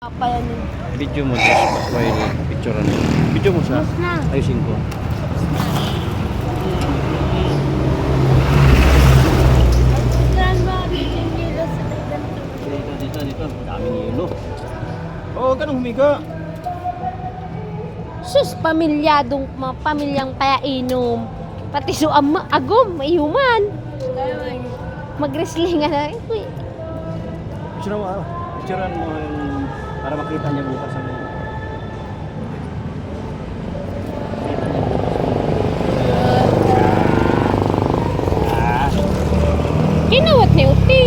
Papa yan yun. Video mo tapos while picturean mo. Video mo siya. Tapos na. Ayusin ko. Saan ba? Dito sa ganito. Dito. Dami ni yelo. Oo, ganun humiga. Sus, pamilyang painom. Pati so agom, mayuman. Mag-wrestling na. Picturean mo. Picturean mo yung para makita niya bukas ano. Kinawat ni Uti.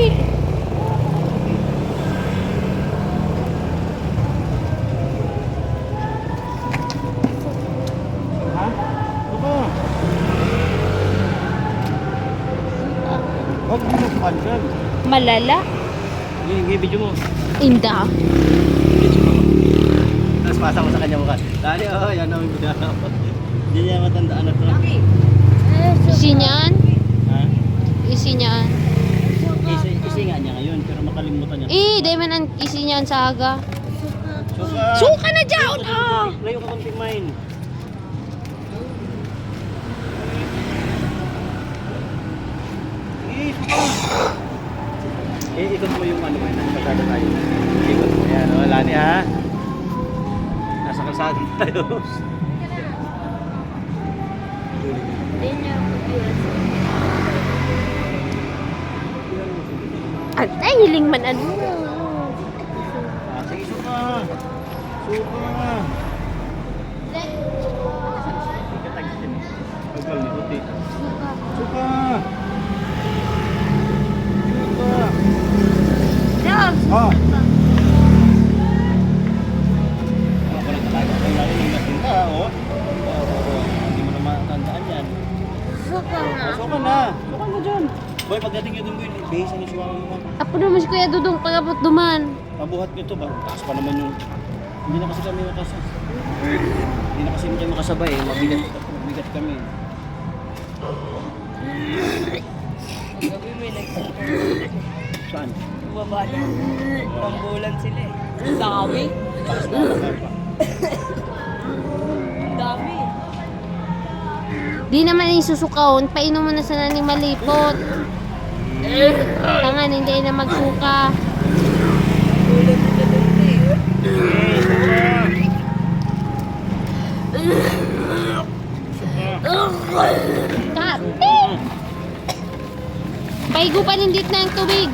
Ha? Ano? Huwag mo magpandan. Malala. Hindi, video mo. Inda. Video mo. Tapos pasa mo sa kanya mukha. Dali, yan ang video. Hindi niya matandaan na ito. Isi niyan. Ha? Isi niyan. Isi nga niya ngayon, pero makalimutan niya. Dahil man ang isi niyan sa aga. Suka! Suka na dyan! Layo ka konting main. Ikot mo yung ano mo, nagkasada tayo. Ikot mo yan, wala niya ha. Nasa kalsada tayo. Ay, hiling man ano. Sige, suka. Suka. Ikatagin. Pagkal ni Puti. Suka. Suka. Dog! Ah. Wala talaga tayo narinig na tinta, oh. Hindi mo na matandaan yan. Suka nga. Suka na. Suka na dyan. Boy, pagdating nyo dun, boy, bihisan nyo si mama mo. Apo naman si Kuya Dudong pagabot duman. Mabuhat nyo to ba? Taas pa naman yung... Hindi na kasi kami Hindi na kasi kami makasabay eh. Mabigat kami. Gabi may Saan? bumaba na. Pambulan sila eh. Ang dami. Taas na pa. Ang dami. Di naman yung susukahon, painom mo na sa naning malipot. Tangan, hindi na magsuka. Bulan sila doon eh. Kate! Paigo pa nindit na ang tubig.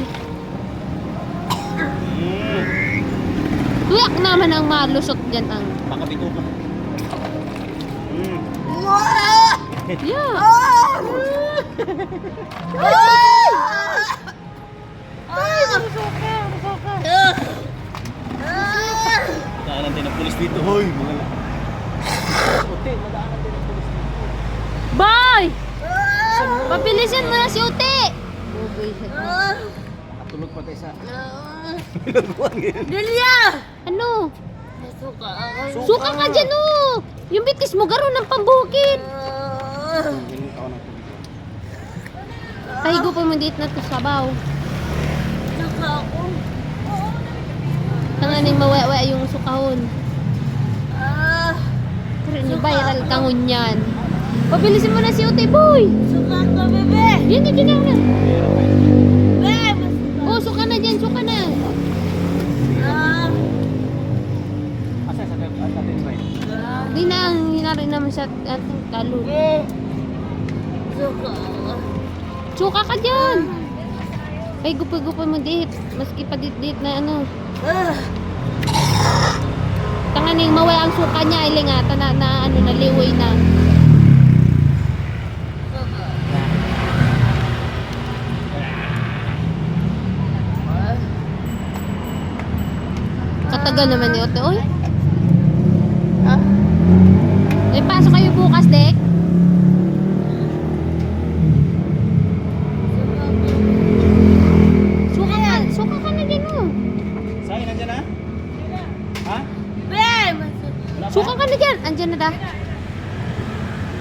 Tuyak naman ang malusot dyan ang... Baka bito ka. Yeah. Ay, nasusuka, nasusuka. Madaanan tayo ng pulis dito, hoy! Uti, madaanan tayo ng pulis dito. Boy! Pabilisin mo na si Uti! Nakatulog pa tayo sa... Pinagbuhan ngayon. Delia! Ano? Suka ka dyan oh! Yung bitis mo garo ng pambukid. Pahigo pa mo dito na to sabaw. Tanganing mawawa yung sukahon. Pero ni viral kangon yan. Pabilisin mo na si Uti, boy! Suka ka, bebe! Yan, yan na. Oh, suka na dyan, suka na. Asa sa atin ba? Di na, hinari naman sa ating talon. Suka. Suka ka dyan! Ay, gupa-gupa mo dit. Maski pa dit na ano. Tanganing mawala ang suka niya, ilingata na ano, naliway na. Katagal naman ni Ote, oy. May pasok kayo bukas, Dek. Suka ka na dyan, oh. Sa'yo, nandyan na? Ha? Wala pa? Suka ka na dyan. Andyan na da.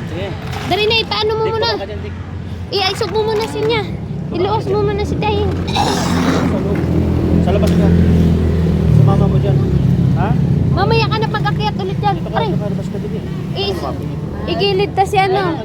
Sige. Dari na, ipaano mo Dik, muna. baka ka dyan, Dik. Iaisog mo muna si niya. Iluos mo muna si Dahin. Sa loob. Sa labas ka. Sumama mo dyan. nakalabas ka din eh. Igilid ta si ano.